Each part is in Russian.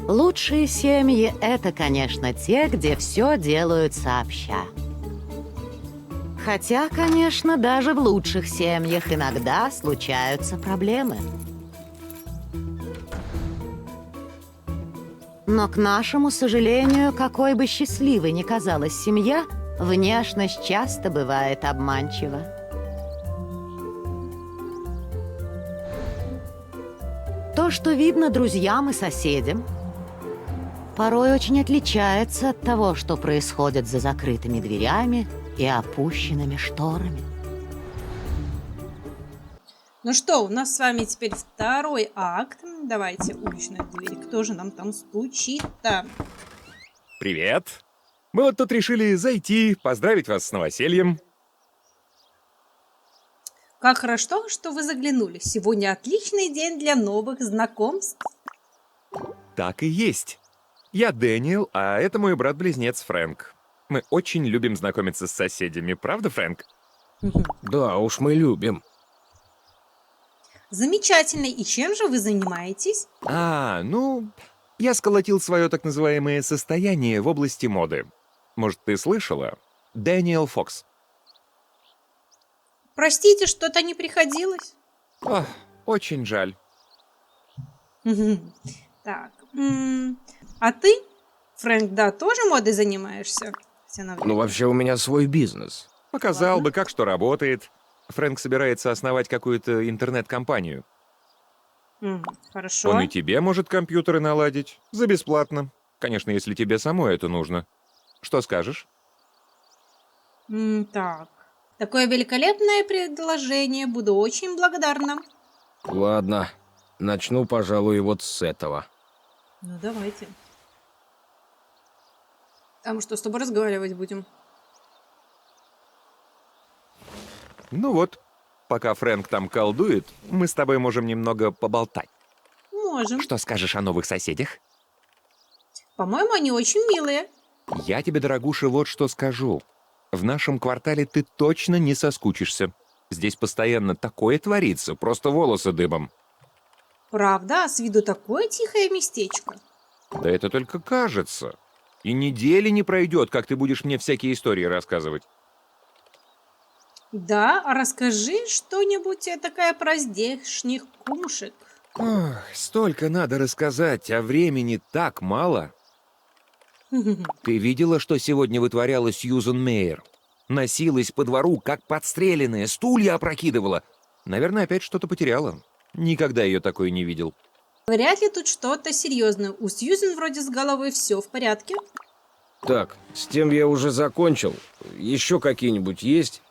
Лучшие семьи — это, конечно, те, где все делают сообща. Хотя, конечно, даже в лучших семьях иногда случаются проблемы. Но, к нашему сожалению, какой бы счастливой ни казалась семья, внешность часто бывает обманчива. То, что видно друзьям и соседям, порой очень отличается от того, что происходит за закрытыми дверями и опущенными шторами. Ну что, у нас с вами теперь второй акт. Давайте уличная дверь. Кто же нам там стучит-то? Привет! Мы вот тут решили зайти, поздравить вас с новосельем. Как хорошо, что вы заглянули. Сегодня отличный день для новых знакомств. Так и есть. Я Дэниел, а это мой брат-близнец Фрэнк. Мы очень любим знакомиться с соседями, правда, Фрэнк? Да уж, мы любим. Замечательно. И чем же вы занимаетесь? Я сколотил свое так называемое состояние в области моды. Может, ты слышала? Дэниел Фокс. Простите, что-то не приходилось. Ох, очень жаль. Так. А ты, Фрэнк, да, тоже модой занимаешься? Ну, вообще, у меня свой бизнес. Показал бы, как что работает. Фрэнк собирается основать какую-то интернет-компанию. Хорошо. Он и тебе может компьютеры наладить. За бесплатно. Конечно, если тебе самой это нужно. Что скажешь? Так. Такое великолепное предложение. Буду очень благодарна. Ладно, начну, пожалуй, вот с этого. Ну, давайте. А мы что, с тобой разговаривать будем? Ну вот, пока Фрэнк там колдует, мы с тобой можем немного поболтать. Можем. Что скажешь о новых соседях? По-моему, они очень милые. Я тебе, дорогуша, вот что скажу. В нашем квартале ты точно не соскучишься. Здесь постоянно такое творится, просто волосы дыбом. Правда? А с виду такое тихое местечко. Да это только кажется. И недели не пройдет, как ты будешь мне всякие истории рассказывать. Да, а расскажи что-нибудь такая про здешних кумушек. Ох, столько надо рассказать, а времени так мало. Ты видела, что сегодня вытворяла Сьюзен Мейер? Носилась по двору, как подстреленная, стулья опрокидывала. Наверное, опять что-то потеряла. Никогда ее такой не видел. Вряд ли тут что-то серьезное. У Сьюзен вроде с головой все в порядке. Так, с тем я уже закончил. Еще какие-нибудь есть?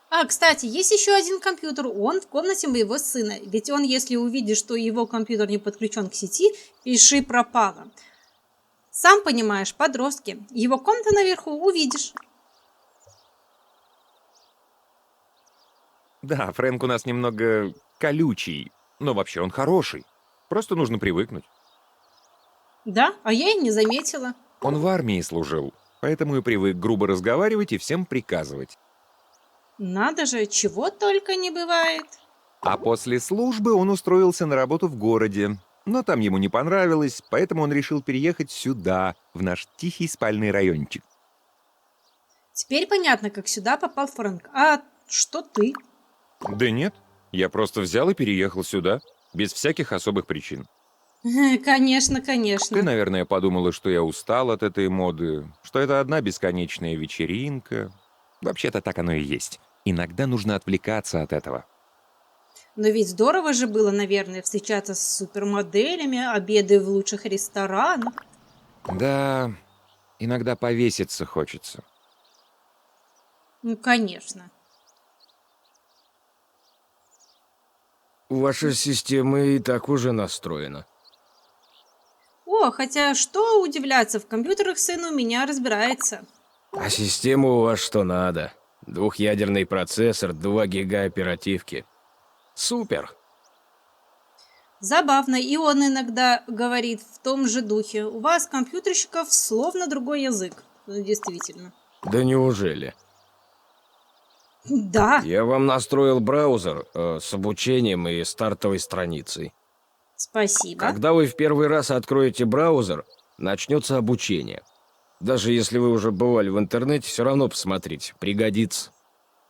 А, кстати, есть еще один компьютер. Он в комнате моего сына. Ведь он, если увидит, что его компьютер не подключен к сети, пиши пропало. Сам понимаешь, подростки. Его комната наверху, увидишь. Да, Фрэнк у нас немного колючий, но вообще он хороший. Просто нужно привыкнуть. Да, а я и не заметила. Он в армии служил, поэтому и привык грубо разговаривать и всем приказывать. Надо же, чего только не бывает. А после службы он устроился на работу в городе. Но там ему не понравилось, поэтому он решил переехать сюда, в наш тихий спальный райончик. Теперь понятно, как сюда попал Фрэнк. А что ты? Да нет, я просто взял и переехал сюда, без всяких особых причин. Конечно, конечно. Ты, наверное, подумала, что я устал от этой моды, что это одна бесконечная вечеринка. Вообще-то так оно и есть. Иногда нужно отвлекаться от этого. Но ведь здорово же было, наверное, встречаться с супермоделями, обеды в лучших ресторанах. Да, иногда повеситься хочется. Ну, конечно. Ваша система и так уже настроена. О, хотя что удивляться, в компьютерах сын у меня разбирается. А система у вас что надо. Двухъядерный процессор, 2 гига оперативки. Супер! Забавно, и он иногда говорит в том же духе. У вас, компьютерщиков, словно другой язык. Ну, действительно. Да неужели? Да, Я вам настроил браузер с обучением и стартовой страницей. Спасибо. Когда вы в первый раз откроете браузер, начнется обучение. Даже если вы уже бывали в интернете, все равно посмотрите, пригодится.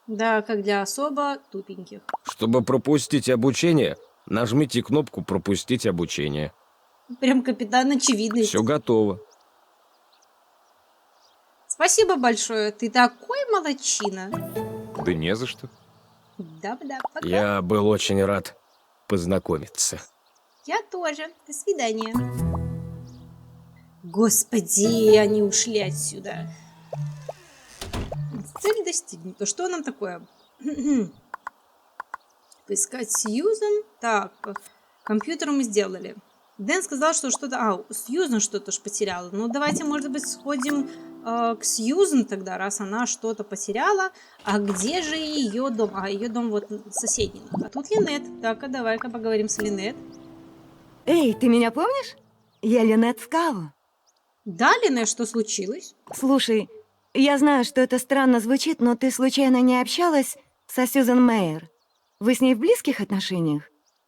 Да, как для особо тупеньких. Чтобы пропустить обучение, нажмите кнопку «Пропустить обучение». Прям капитан очевидность. Все готово. Спасибо большое, ты такой молодчина. Да не за что. Да-да, пока. Я был очень рад познакомиться. Я тоже. До свидания. Господи, они ушли отсюда. Цель достигнута. Что нам такое? Поискать Сьюзан. Так, компьютер мы сделали. Дэн сказал, что что-то... Сьюзан что-то ж потеряла. Ну, давайте, может быть, сходим к Сьюзан тогда, раз она что-то потеряла. А где же ее дом? Ее дом вот соседний. А тут Линет. Так, а давай-ка поговорим с Линет. Эй, ты меня помнишь? Я Линет Скаву. Да, Линет, что случилось? Слушай, я знаю, что это странно звучит, но ты случайно не общалась со Сьюзан Мейер? Вы с ней в близких отношениях?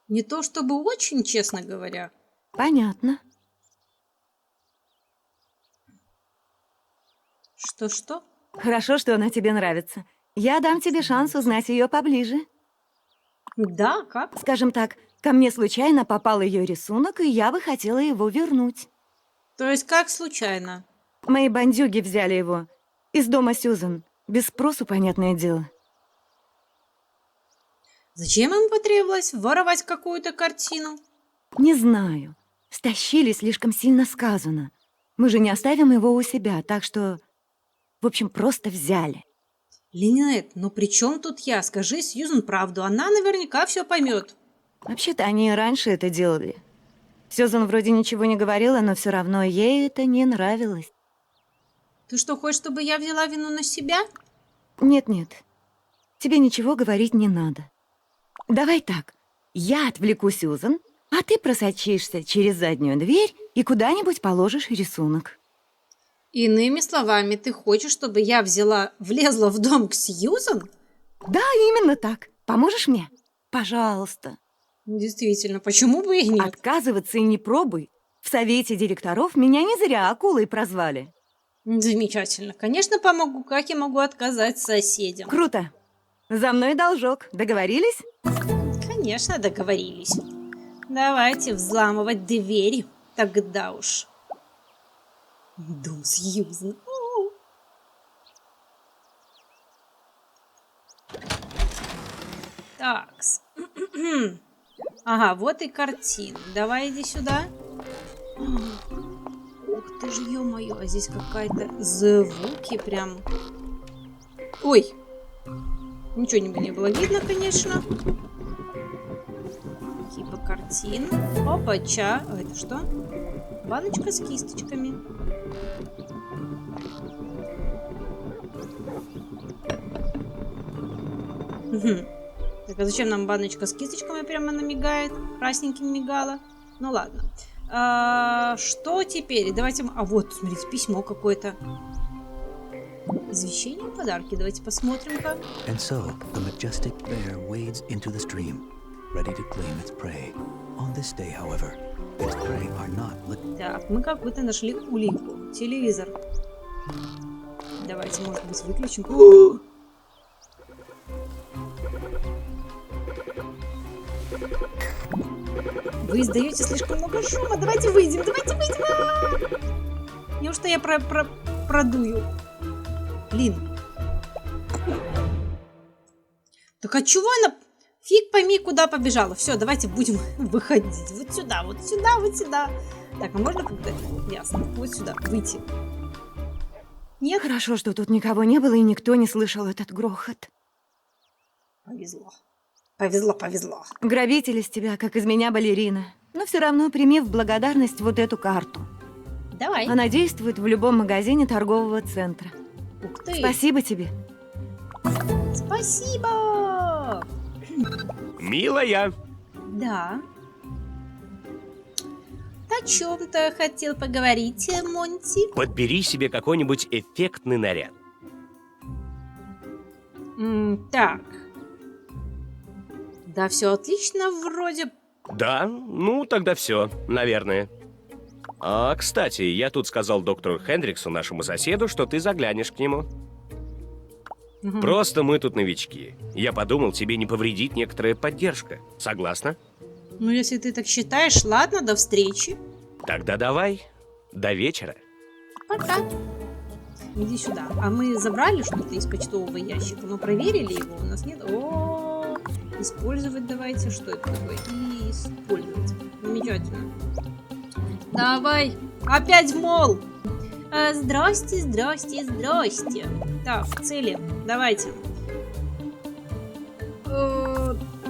Не то чтобы очень, честно говоря. Понятно. Что-что? Хорошо, что она тебе нравится. Я дам тебе шанс узнать ее поближе. Да, как? Скажем так, ко мне случайно попал ее рисунок, и я бы хотела его вернуть. То есть как случайно? Мои бандюги взяли его из дома Сьюзан. Без спросу, понятное дело. Зачем им потребовалось воровать какую-то картину? Не знаю. Стащили, слишком сильно сказано. Мы же не оставим его у себя, так что... В общем, просто взяли. Линет, но при чем тут я? Скажи Сьюзан правду, она наверняка все поймет. Вообще-то они и раньше это делали. Сьюзан вроде ничего не говорила, но все равно ей это не нравилось. Ты что, хочешь, чтобы я взяла вину на себя? Нет-нет, тебе ничего говорить не надо. Давай так, я отвлеку Сьюзан, а ты просочишься через заднюю дверь и куда-нибудь положишь рисунок. Иными словами, ты хочешь, чтобы я влезла в дом к Сьюзан? Да, именно так. Поможешь мне? Пожалуйста. Действительно, почему бы и нет? Отказываться и не пробуй. В совете директоров меня не зря акулой прозвали. Замечательно. Конечно, помогу. Как я могу отказать соседям? Круто. За мной должок. Договорились? Конечно, договорились. Давайте взламывать двери. Тогда уж. Дом Сьюзан. Такс. Ага, вот и картина. Давай иди сюда. Ух ты ж, ё-моё, а здесь какая-то звуки прям. Ой. Ничего не было видно, конечно. Типа картин. Опа-ча. А это что? Баночка с кисточками. Так, а зачем нам баночка с кисточками прямо намигает? Красненьким мигала. Ну ладно. Что теперь? Давайте... вот, смотрите, письмо какое-то. Извещение, подарки. Давайте посмотрим-ка. And so the majestic bear wades into the stream, ready to claim its prey. On this day, however, its prey are not Так, мы какую-то нашли улику. Телевизор. Давайте, может быть, выключим. Вы издаете слишком много шума. Давайте выйдем, давайте выйдем. Неужто я продую? Блин. Так а чего она... Фиг пойми, куда побежала. Все, давайте будем выходить. Вот сюда, вот сюда, вот сюда. Так, а можно как-то... Ясно. Вот сюда, выйти. Нет? Хорошо, что тут никого не было и никто не слышал этот грохот. Повезло. Повезло, повезло. Грабитель из тебя, как из меня балерина. Но все равно прими в благодарность вот эту карту. Давай. Она действует в любом магазине торгового центра. Ух ты. Спасибо тебе. Спасибо. Милая, Да. О чем-то хотел поговорить, Монти? подбери себе какой-нибудь эффектный наряд. Так. Да, все отлично, вроде. Да, ну тогда все, наверное. А, кстати, я тут сказал доктору Хендриксу, нашему соседу, что ты заглянешь к нему. Просто мы тут новички. Я подумал, тебе не повредит некоторая поддержка. Согласна? Ну, если ты так считаешь, ладно, до встречи. Тогда давай. До вечера. Пока. Иди сюда. А мы забрали что-то из почтового ящика? Мы проверили его? У нас нет? О, использовать давайте. Что это такое? И использовать. Замечательно. Давай. Опять в мол. Здрасте, здрасте, здрасте. Так, цели. Давайте.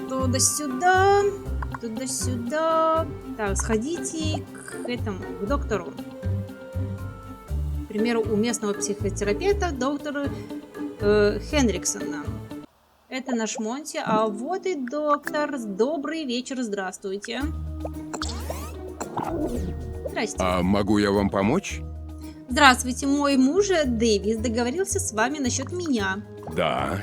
Туда-сюда. Туда-сюда. Так, сходите к этому, к доктору. К примеру, у местного психотерапевта доктора Хендриксона. Это наш Монти, а вот и доктор. Добрый вечер, здравствуйте. Здрасте. А могу я вам помочь? Здравствуйте, мой муж Дэвис договорился с вами насчет меня. Да,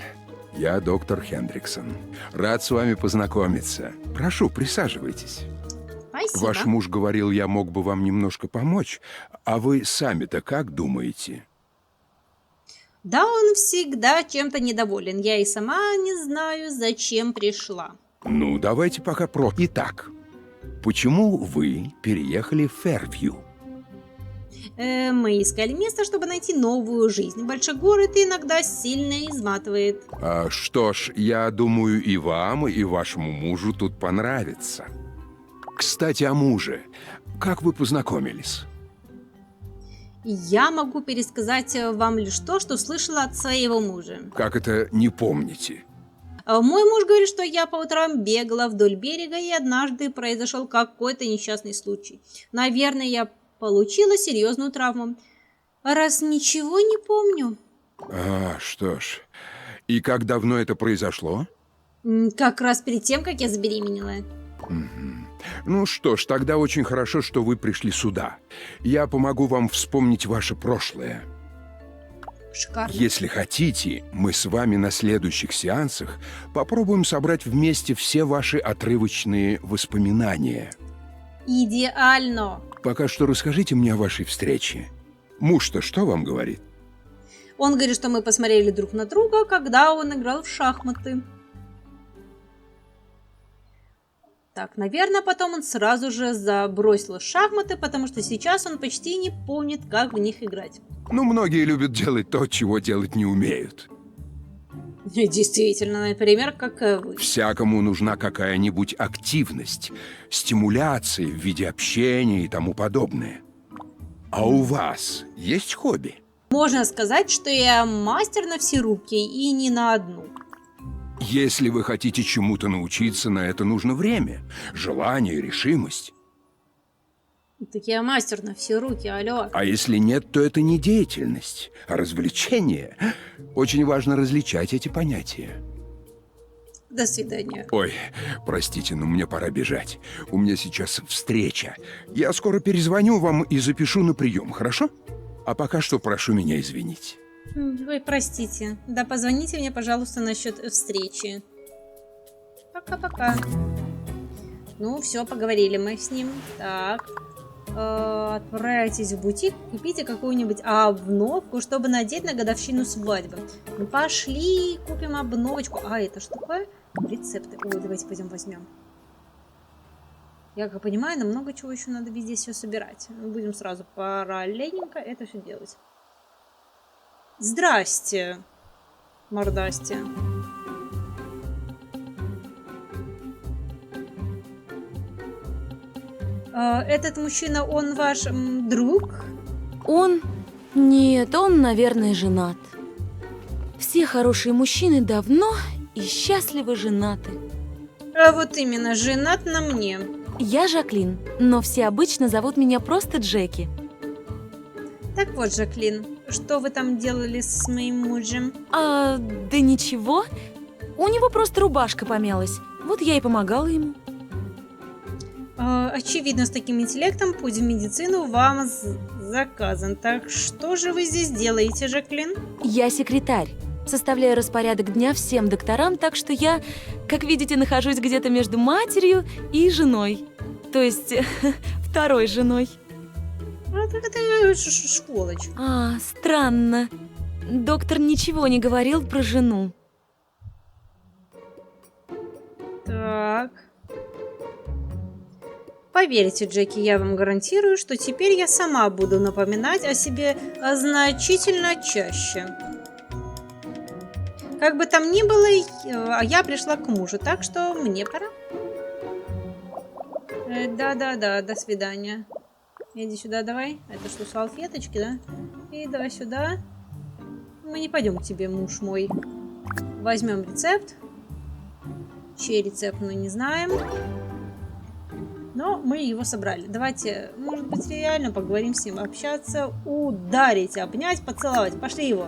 я доктор Хендриксон. Рад с вами познакомиться. Прошу, присаживайтесь. Спасибо. Ваш муж говорил, я мог бы вам немножко помочь. А вы сами-то как думаете? Да, он всегда чем-то недоволен. Я и сама не знаю, зачем пришла. Ну, давайте пока про... Итак, почему вы переехали в Фэрвью? Мы искали место, чтобы найти новую жизнь. Большой город иногда сильно изматывает. Что ж, я думаю, и вам, и вашему мужу тут понравится. Кстати, о муже. Как вы познакомились? Я могу пересказать вам лишь то, что слышала от своего мужа. Как это не помните? Мой муж говорит, что я по утрам бегала вдоль берега, и однажды произошел какой-то несчастный случай. Наверное, я получила серьезную травму. Раз ничего не помню. Что ж. И как давно это произошло? Как раз перед тем, как я забеременела. Ну что ж, тогда очень хорошо, что вы пришли сюда. Я помогу вам вспомнить ваше прошлое. Шикарно. Если хотите, мы с вами на следующих сеансах попробуем собрать вместе все ваши отрывочные воспоминания. Идеально. Пока что расскажите мне о вашей встрече. Муж-то что вам говорит? Он говорит, что мы посмотрели друг на друга, когда он играл в шахматы. Так, наверное, потом он сразу же забросил шахматы, потому что сейчас он почти не помнит, как в них играть. Ну, многие любят делать то, чего делать не умеют. Действительно, например, как вы. Всякому нужна какая-нибудь активность, стимуляция в виде общения и тому подобное. А у вас есть хобби? Можно сказать, что я мастер на все руки и не на одну. Если вы хотите чему-то научиться, на это нужно время, желание, решимость. Так я мастер на все руки, алло. А если нет, то это не деятельность, а развлечение. Очень важно различать эти понятия. До свидания. Ой, простите, но мне пора бежать. У меня сейчас встреча. Я скоро перезвоню вам и запишу на прием, хорошо? А пока что прошу меня извинить. Ой, простите. Да, позвоните мне, пожалуйста, насчет встречи. Пока-пока. Ну, все, поговорили мы с ним. Так. Отправляйтесь в бутик, купите какую-нибудь обновку, чтобы надеть на годовщину свадьбы. Ну, пошли, купим обновочку. Это что такое? Рецепты. Ой, давайте пойдем возьмем. Я как понимаю, нам много чего еще надо везде все собирать. Мы будем сразу параллельненько это все делать. Здрасте, мордасти. Этот мужчина, он ваш друг? Он? Нет, он, наверное, женат. Все хорошие мужчины давно и счастливо женаты. Вот именно, женат на мне. Я Жаклин, но все обычно зовут меня просто Джеки. Так вот, Жаклин, что вы там делали с моим мужем? Да ничего. У него просто рубашка помялась. Вот я и помогала ему. Очевидно, с таким интеллектом путь в медицину вам заказан. Так что же вы здесь делаете, Жаклин? Я секретарь. Составляю распорядок дня всем докторам, так что я, как видите, нахожусь где-то между матерью и женой. То есть, второй женой. Ну, так это школоч. А, странно. Доктор ничего не говорил про жену. Так. Поверьте, Джеки, я вам гарантирую, что теперь я сама буду напоминать о себе значительно чаще. Как бы там ни было, я пришла к мужу, так что мне пора. Да-да-да, до свидания. Иди сюда, давай. Это что, салфеточки, да? И давай сюда. Мы не пойдем к тебе, муж мой. Возьмем рецепт. Чей рецепт, мы не знаем. Но мы его собрали. Давайте, может быть, реально поговорим с ним, общаться, ударить, обнять, поцеловать. Пошли его.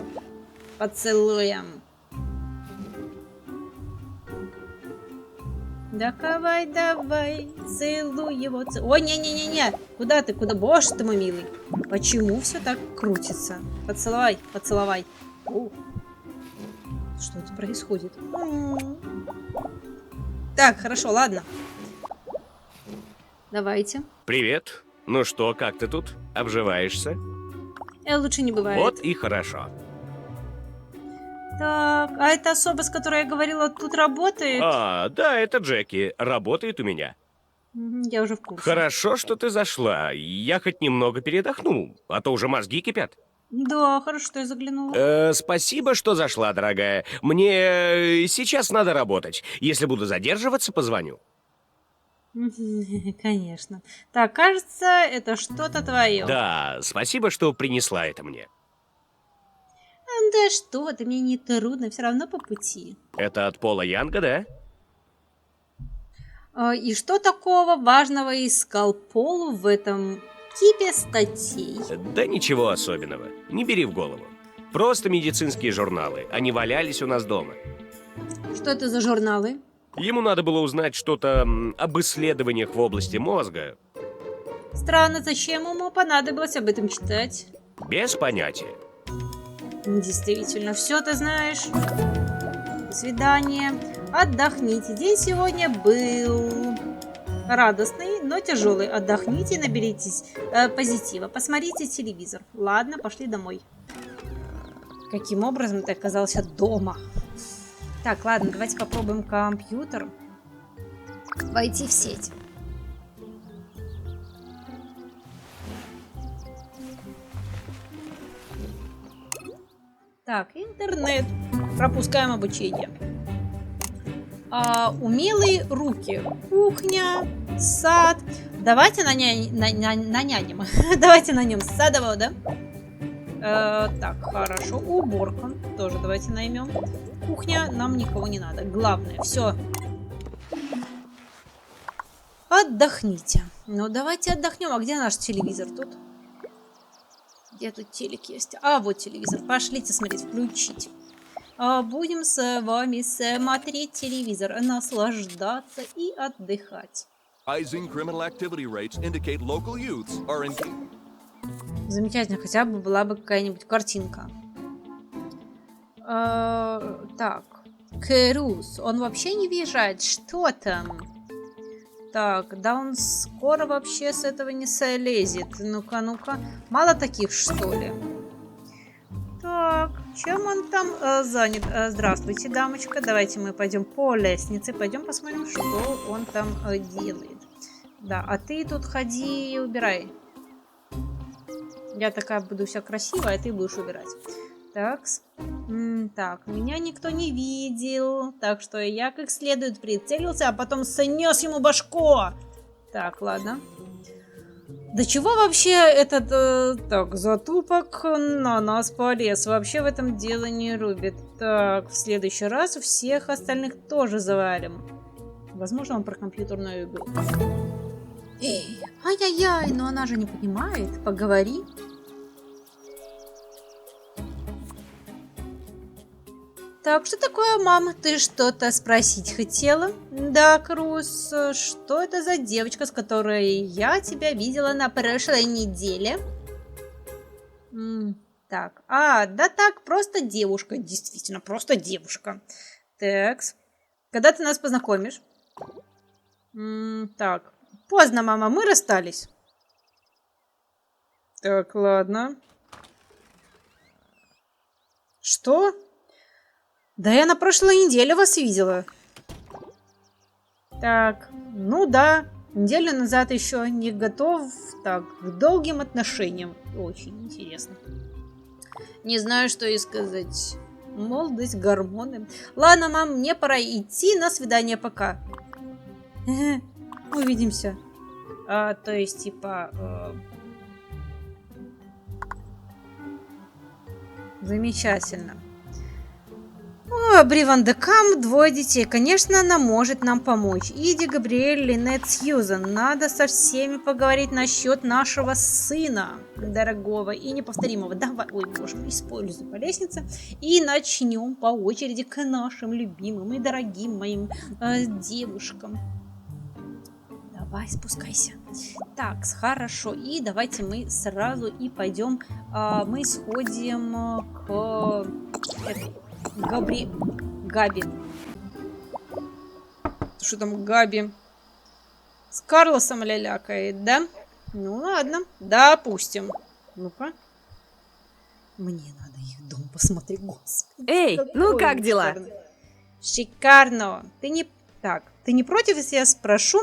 Поцелуем. Давай, давай, целуй его. Ой, не-не-не-не. Куда ты, куда? Боже ты мой милый. Почему все так крутится? Поцеловай, поцеловай. О, что это происходит? Так, хорошо, ладно. Давайте. Привет. Ну что, как ты тут? Обживаешься? Лучше не бывает. Вот и хорошо. Так, а эта особа, с которой я говорила, тут работает? А, да, это Джеки. Работает у меня. Я уже в курсе. Хорошо, что ты зашла. Я хоть немного передохну, а то уже мозги кипят. Да, хорошо, что я заглянула. Спасибо, что зашла, дорогая. Мне сейчас надо работать. Если буду задерживаться, позвоню. Конечно. Так, кажется, это что-то твое. Да, спасибо, что принесла это мне. Да что ты, мне не трудно, все равно по пути. Это от Пола Янга, да? И что такого важного искал Полу в этом кипе статей? Да ничего особенного. Не бери в голову. Просто медицинские журналы. Они валялись у нас дома. Что это за журналы? Ему надо было узнать что-то об исследованиях в области мозга. Странно, зачем ему понадобилось об этом читать? Без понятия. Действительно, все ты знаешь. До свидания. Отдохните. День сегодня был радостный, но тяжелый. Отдохните, наберитесь позитива. Посмотрите телевизор. Ладно, пошли домой. Каким образом ты оказался дома? Так, ладно, давайте попробуем компьютер. Войти в сеть. Так, интернет. Пропускаем обучение. Умелые руки. Кухня, сад. Давайте нанянем. Давайте на нем садового, да? Так, хорошо. Уборка. Тоже давайте наймем. Кухня. Нам никого не надо. Главное. Все. Отдохните. Ну, давайте отдохнем. А где наш телевизор? Тут? Где тут телек есть? А, вот телевизор. Пошлите смотреть, включить. Будем с вами смотреть телевизор, наслаждаться и отдыхать. Замечательно, хотя бы была бы какая-нибудь картинка. Так, Кэрус, он вообще не въезжает. Что там? Так, да он скоро вообще с этого не слезет. Ну-ка, ну-ка. Мало таких, что ли? Так, чем он там занят? Здравствуйте, дамочка. Давайте мы пойдем по лестнице. Пойдем посмотрим, что он там делает. Да, а ты тут ходи и убирай. Я такая буду вся красивая, а ты будешь убирать. Так, так, меня никто не видел, так что я как следует прицелился, а потом снес ему башку. Так, ладно. До чего вообще этот, так, затупок на нас полез? Вообще в этом дело не рубит. Так, в следующий раз всех остальных тоже завалим. Возможно, он про компьютерную игру. Эй, ай-яй-яй, но она же не понимает. Поговори. Так, что такое, мама? Ты что-то спросить хотела? Да, Круз, что это за девочка, с которой я тебя видела на прошлой неделе? Так, да так, просто девушка. Действительно, просто девушка. Так, когда ты нас познакомишь? Так, поздно, мама, мы расстались. Так, ладно. Что? Да я на прошлой неделе вас видела. Так, ну да, неделю назад еще не готов так к долгим отношениям. Очень интересно. Не знаю, что и сказать. Молодость, гормоны. Ладно, мам, мне пора идти. На свидание, пока. Увидимся. То есть, типа... Замечательно. О, Бри Ван де Кам, 2 детей. Конечно, она может нам помочь. Иди, Габриэль, Линет, Сьюзан. Надо со всеми поговорить насчет нашего сына, дорогого и неповторимого. Давай, ой, боже мой, используй по лестнице. И начнем по очереди к нашим любимым и дорогим моим девушкам. Давай, спускайся. Так, хорошо. И давайте мы сразу и пойдем. Мы сходим к Габи. Что там Габи? С Карлосом лялякает, да? Ну ладно, допустим. Ну-ка. Мне надо их дом посмотреть, господи. Эй, ну как дела? Шикарно. Ты не против, если я спрошу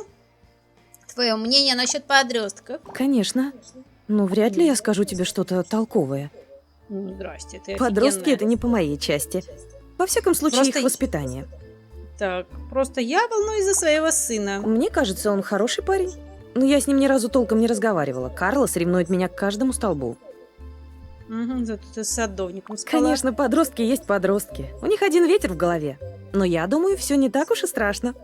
твое мнение насчет подростков? Конечно. Но вряд ли я скажу тебе что-то толковое. Здрасте, ты Подростки офигенная. это не по моей части. Во всяком случае, Просто их воспитание. Так, просто я волнуюсь за своего сына. Мне кажется, он хороший парень. Но я с ним ни разу толком не разговаривала. Карлос ревнует меня к каждому столбу. Угу, зато ты с садовником спала. Конечно, подростки есть подростки. У них один ветер в голове. Но я думаю, все не так уж и страшно.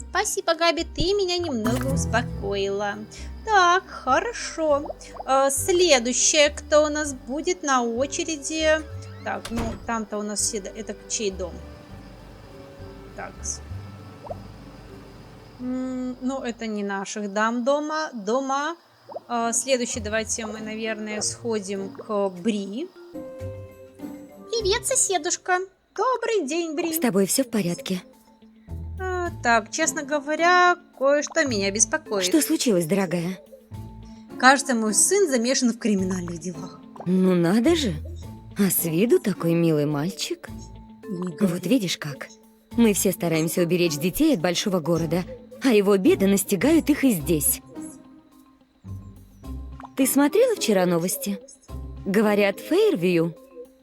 Спасибо, Габи, ты меня немного успокоила. Так, хорошо. Следующее, кто у нас будет на очереди? Так, ну, там-то у нас все... Это чей дом? Так. Ну, это не наших дам дома. Следующий, давайте мы, наверное, сходим к Бри. Привет, соседушка. Добрый день, Бри. С тобой все в порядке? Так, честно говоря, кое-что меня беспокоит. Что случилось, дорогая? Кажется, мой сын замешан в криминальных делах. Ну надо же. А с виду такой милый мальчик. Вот видишь как. Мы все стараемся уберечь детей от большого города, а его беды настигают их и здесь. Ты смотрела вчера новости? Говорят, в Фейрвью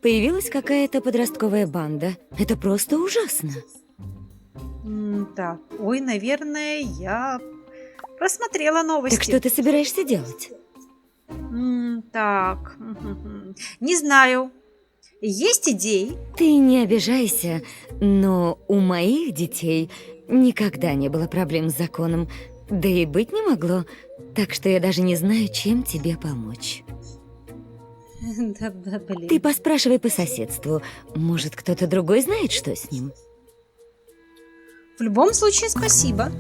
появилась какая-то подростковая банда. Это просто ужасно. Так, ой, наверное, я просмотрела новости. Так что ты собираешься делать? Так, не знаю. Есть идеи? Ты не обижайся, но у моих детей никогда не было проблем с законом. Да и быть не могло. Так что я даже не знаю, чем тебе помочь. Да, блин. Ты поспрашивай по соседству. Может, кто-то другой знает, что с ним? В любом случае, спасибо.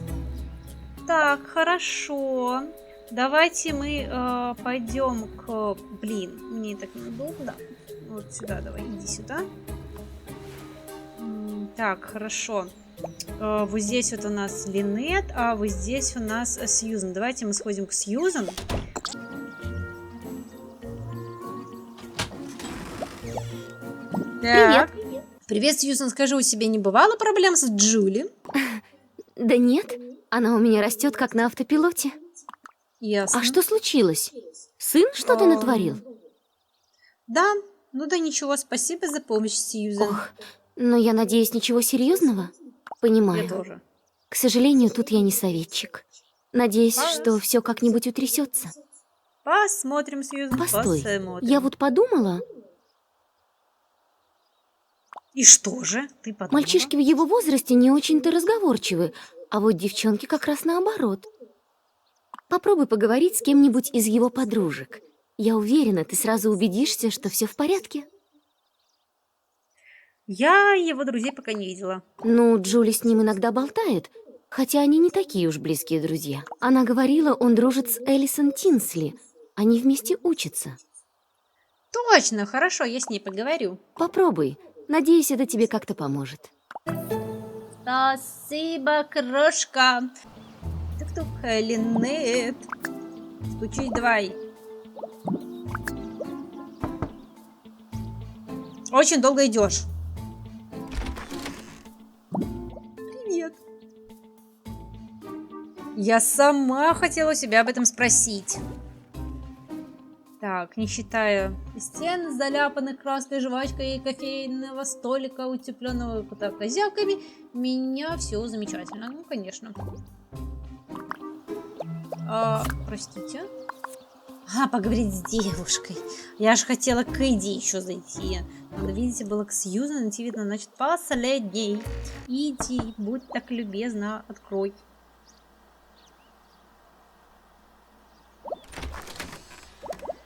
Так, хорошо. Давайте мы пойдем к... Блин, мне так неудобно. Вот сюда давай, иди сюда. Так, хорошо. Вот здесь вот у нас Линет, а вот здесь у нас Сьюзан. Давайте мы сходим к Сьюзан. Так. Привет, Сьюзан. Скажи, у тебя не бывало проблем с Джули? Да нет, она у меня растет как на автопилоте. Ясно. А что случилось? Сын что-то натворил? Да, ну да ничего, спасибо за помощь, Сьюзан. Ох, но я надеюсь, ничего серьезного? Понимаю. Я тоже. К сожалению, тут я не советчик. Надеюсь, что все как-нибудь утрясется. Посмотрим, Сьюзан, Постой, посмотрим. я вот подумала... И что же ты подумала? Мальчишки в его возрасте не очень-то разговорчивы, а вот девчонки как раз наоборот. Попробуй поговорить с кем-нибудь из его подружек. Я уверена, ты сразу убедишься, что все в порядке. Я его друзей пока не видела. Ну, Джули с ним иногда болтает, хотя они не такие уж близкие друзья. Она говорила, он дружит с Элисон Тинсли. Они вместе учатся. Точно, хорошо, я с ней поговорю. Попробуй. Надеюсь, это тебе как-то поможет. Спасибо, крошка. Тук-тук, Линнет. Стучись давай. Очень долго идешь. Привет. Я сама хотела себя об этом спросить. Так, не считая стен, заляпанных красной жвачкой и кофейного столика, утепленного козявками, меня все замечательно. Ну, конечно. Простите. Поговорить с девушкой. Я же хотела к Эдди еще зайти. Надо, видите, было к Сьюзан, идти, видно, значит, последней. Иди, будь так любезна, открой.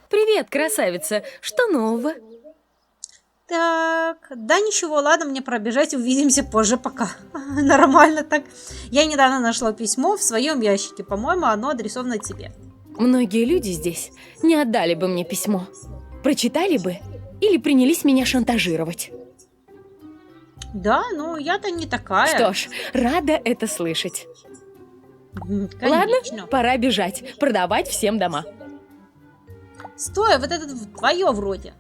Привет, красавица. Что нового? Так, да ничего, ладно, мне пробежать, увидимся позже, пока. Нормально так. Я недавно нашла письмо в своем ящике, по-моему, оно адресовано тебе. Многие люди здесь не отдали бы мне письмо. Прочитали бы или принялись меня шантажировать. Да, ну я-то не такая. Что ж, рада это слышать. Конечно. Ладно, пора бежать, продавать всем дома. Стой, вот это твое вроде.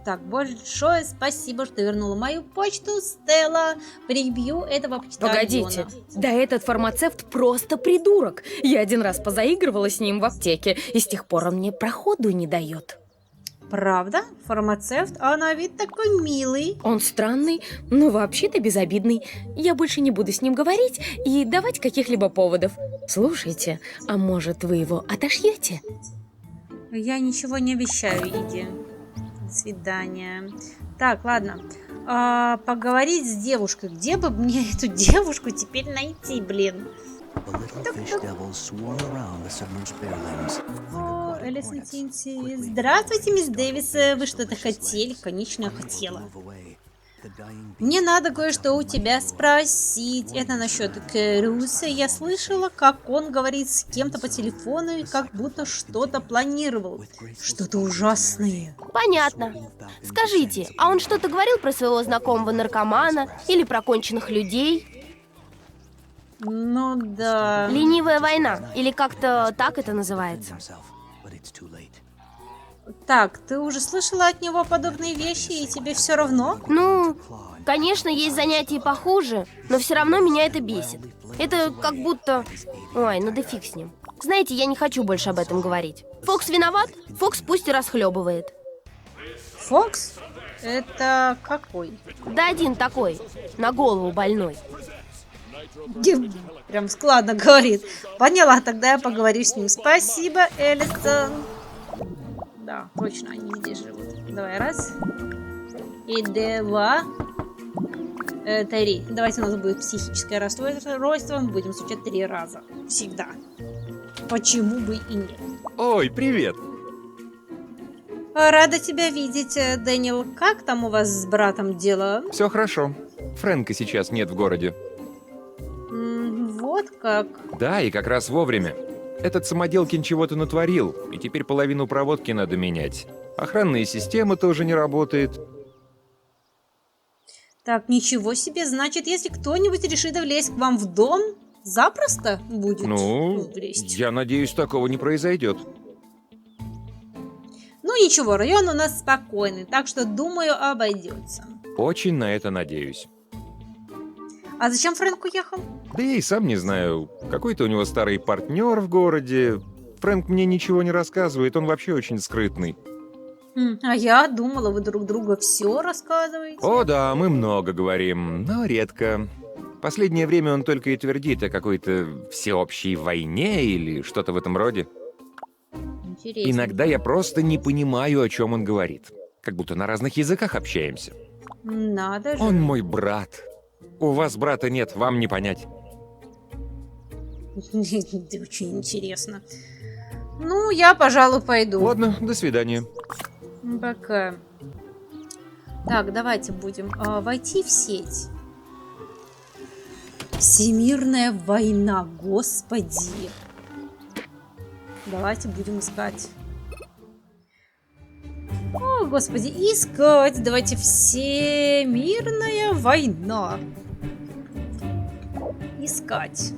Так, большое спасибо, что вернула мою почту, Стелла. Прибью этого почтальона. Погодите, да этот фармацевт просто придурок. Я один раз позаигрывала с ним в аптеке, и с тех пор он мне проходу не дает. Правда? Фармацевт? А на вид такой милый. Он странный, но вообще-то безобидный. Я больше не буду с ним говорить и давать каких-либо поводов. Слушайте, а может вы его отошьете? Я ничего не обещаю, Иди. До свидания. Так, ладно. Поговорить с девушкой. Где бы мне эту девушку теперь найти, блин? О, Элис и Тинти. Здравствуйте, мисс Дэвис. Вы что-то хотели? Конечно, я хотела. Мне надо кое-что у тебя спросить. Это насчет Кэруса. Я слышала, как он говорит с кем-то по телефону и как будто что-то планировал. Что-то ужасное. Понятно. Скажите, а он что-то говорил про своего знакомого наркомана или про конченых людей? Ну да. Ленивая война, или как-то так это называется. Так, ты уже слышала от него подобные вещи, и тебе все равно? Ну, конечно, есть занятия похуже, но все равно меня это бесит. Это как будто... Ой, ну да фиг с ним. Знаете, я не хочу больше об этом говорить. Фокс виноват? Фокс пусть и расхлебывает. Фокс? Это какой? Да один такой, на голову больной. Прям складно говорит. Поняла, тогда я поговорю с ним. Спасибо, Элисон. Да, точно, они здесь живут. Давай, раз. И два. 3. Давайте у нас будет психическое расстройство. Мы будем стучать 3 раза. Всегда. Почему бы и нет? Ой, привет. Рада тебя видеть, Дэниел. Как там у вас с братом дело? Все хорошо. Фрэнка сейчас нет в городе. Вот как. Да, и как раз вовремя. Этот самоделкин чего-то натворил, и теперь половину проводки надо менять. Охранная система тоже не работает. Так, ничего себе. Значит, если кто-нибудь решит влезть к вам в дом, запросто будет влезть. Я надеюсь, такого не произойдет. Ну ничего, район у нас спокойный, так что, думаю, обойдется. Очень на это надеюсь. А зачем Фрэнк уехал? Да я и сам не знаю. Какой-то у него старый партнер в городе. Фрэнк мне ничего не рассказывает, он вообще очень скрытный. А я думала, вы друг другу все рассказываете. О да, мы много говорим, но редко. Последнее время он только и твердит о какой-то всеобщей войне или что-то в этом роде. Интересно. Иногда я просто не понимаю, о чем он говорит. Как будто на разных языках общаемся. Надо же. Он мой брат. У вас брата нет, вам не понять. Очень интересно. Ну, я, пожалуй, пойду. Ладно, до свидания. Пока. Так, давайте будем войти в сеть. Всемирная война, господи. Давайте будем искать. О, господи, искать. Давайте всемирная война. Искать.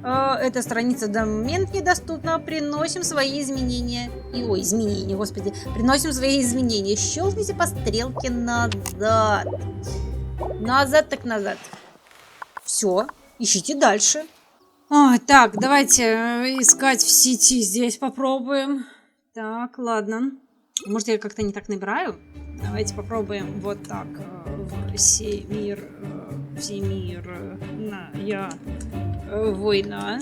Эта страница до момент недоступна. Приносим свои изменения. Ой, изменения, господи. Приносим свои изменения. Щелкните по стрелке назад. Назад так назад. Все. Ищите дальше. Так, давайте искать в сети здесь попробуем. Так, ладно. Может, я как-то не так набираю? Давайте попробуем вот так. Всемирная война.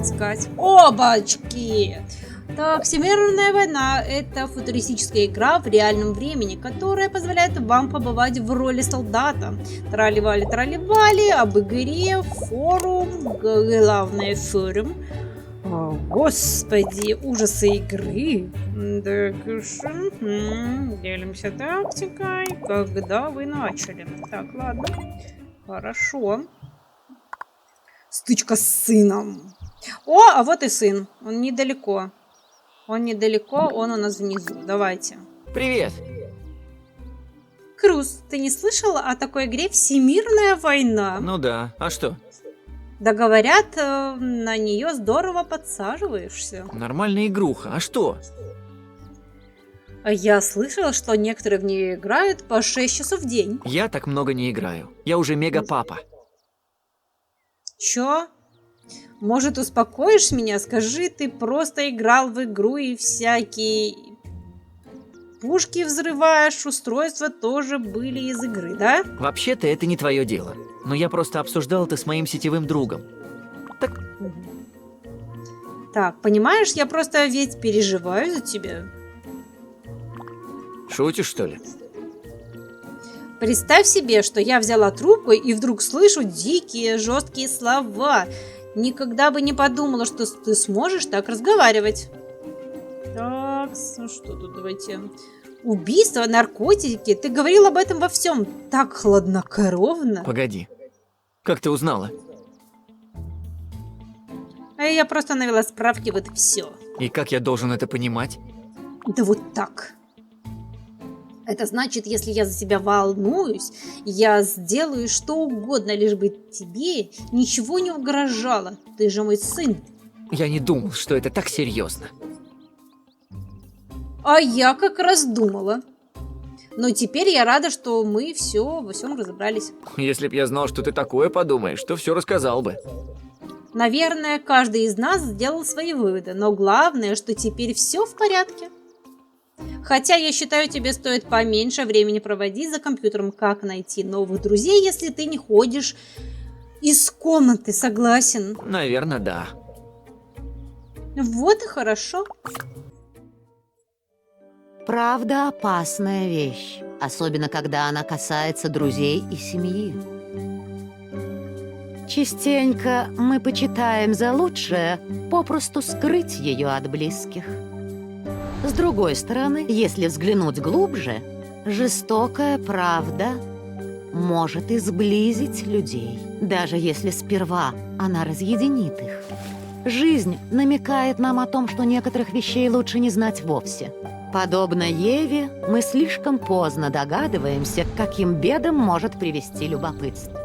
Искать. Обачки! Так, Всемирная война — это футуристическая игра в реальном времени, которая позволяет вам побывать в роли солдата. Трали-вали, об игре, форум, главное форум. О, господи, ужасы игры. Делимся тактикой. Когда вы начали? Так, ладно. Хорошо. Стычка с сыном. О, а вот и сын. Он недалеко. Он у нас внизу. Давайте. Привет. Круз, ты не слышала о такой игре «Всемирная война»? Ну да. А что? Да говорят, на нее здорово подсаживаешься. Нормальная игруха. А что? Я слышала, что некоторые в нее играют по 6 часов в день. Я так много не играю. Я уже мега-папа. Чё? Может, успокоишь меня? Скажи, ты просто играл в игру и всякие пушки взрываешь, устройства тоже были из игры, да? Вообще-то это не твое дело. Но я просто обсуждал это с моим сетевым другом. Так, понимаешь, я просто ведь переживаю за тебя. Шутишь, что ли? Представь себе, что я взяла трубку и вдруг слышу дикие, жесткие слова. Никогда бы не подумала, что ты сможешь так разговаривать. Так, что тут, давайте... Убийство, наркотики. Ты говорил об этом во всем так хладнокровно. Погоди. Как ты узнала? Я просто навела справки, вот и все. И как я должен это понимать? Да вот так. Это значит, если я за тебя волнуюсь, я сделаю что угодно, лишь бы тебе ничего не угрожало. Ты же мой сын. Я не думал, что это так серьезно. А я как раз думала. Но теперь я рада, что мы во всем разобрались. Если б я знал, что ты такое подумаешь, то все рассказал бы. Наверное, каждый из нас сделал свои выводы, но главное, что теперь все в порядке. Хотя я считаю, тебе стоит поменьше времени проводить за компьютером, как найти новых друзей, если ты не ходишь из комнаты, согласен? Наверное, да. Вот и хорошо. Правда, опасная вещь, особенно когда она касается друзей и семьи. Частенько мы почитаем за лучшее попросту скрыть ее от близких. С другой стороны, если взглянуть глубже, жестокая правда может и сблизить людей, даже если сперва она разъединит их. Жизнь намекает нам о том, что некоторых вещей лучше не знать вовсе. Подобно Еве, мы слишком поздно догадываемся, к каким бедам может привести любопытство.